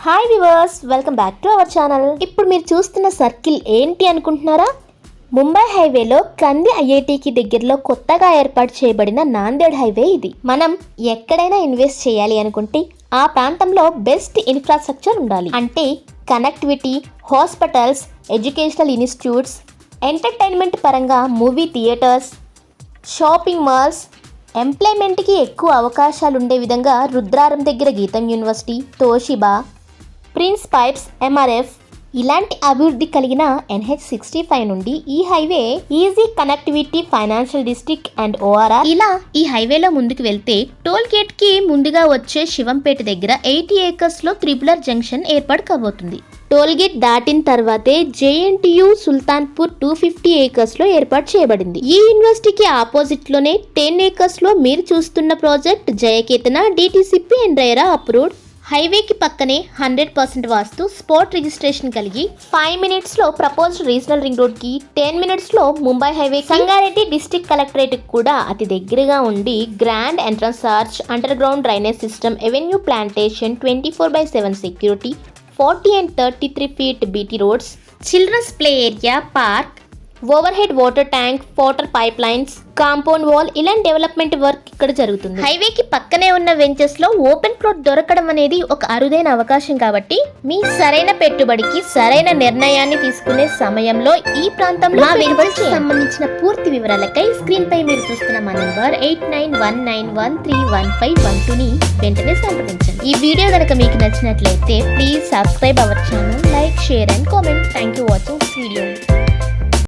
Hi viewers, welcome back to our channel. ఇప్పుడు మీరు చూస్తున్న సర్కిల్ ఏంటి అనుకుంటున్నారా? ముంబై హైవేలో కంది ఐఐటికి దగ్గరలో కొత్తగా ఏర్పాటు చేయబడిన నాందేడ్ హైవే ఇది. మనం ఎక్కడైనా ఇన్వెస్ట్ చేయాలి అనుకుంటే ఆ ప్రాంతంలో బెస్ట్ ఇన్ఫ్రాస్ట్రక్చర్ ఉండాలి. అంటే connectivity, hospitals, educational institutes, entertainment పరంగా మూవీ థియేటర్స్, షాపింగ్ మాల్స్, ఎంప్లాయ్మెంట్కి ఎక్కువ అవకాశాలు ఉండే విధంగా రుద్రారం దగ్గర గీతం university, Toshiba, prince pipes, MRF ఇలాంటి అభివృద్ధి కలిగిన NH65 నుండి ఈ highway easy connectivity, financial district and ORR ఇలా ఈ హైవేలో ముందుకు వెళ్తే టోల్ గేట్ కి ముందుగా వచ్చే శివంపేట దగ్గర 80 acres లో త్రిపులర్ జంక్షన్ ఏర్పాటు కాబోతుంది. టోల్ గేట్ దాటిన తర్వాతే JNTU సుల్తాన్పూర్ 250 acres లో ఏర్పాటు చేయబడింది. ఈ యూనివర్సిటీకి ఆపోజిట్ లోనే 10 acres లో మీరు చూస్తున్న project Jayaketana DTCP and రైరా approved. హైవేకి పక్కనే 100% వాస్తు, స్పాట్ రిజిస్ట్రేషన్ కలిగి 5 minutes లో ప్రపోజ్డ్ రీజనల్ రింగ్ రోడ్ కి, 10 minutes లో Mumbai highway, Sangareddy district collectorate కూడా అతి దగ్గరగా ఉండి grand entrance arch, underground drainage system, avenue plantation, 24/7 security, 40 and 33 feet BT roads, children's play area, park, overhead water tank, water pipelines, compound wall ఇలాంటి development work ఇక్కడ జరుగుతుంది. హైవేకి పక్కనే ఉన్న వెంచర్స్ లో ఓపెన్ ప్లాట్ దొరకడం అనేది ఒక అరుదైన అవకాశం కాబట్టి మీ సరైన పెట్టుబడికి సరైన నిర్ణయాన్ని తీసుకునే సమయంలో ఈ ప్రాంతంలో సంబంధించిన పూర్తి వివరాలకై స్క్రీన్ పై మీరు చూస్తున్న మా నంబర్ 8919131512ని వెంటనే సంప్రదించండి. ఈ వీడియో కనుక మీకు నచ్చినట్లయితే please subscribe our channel, like, share and comment. Thank you watching this video.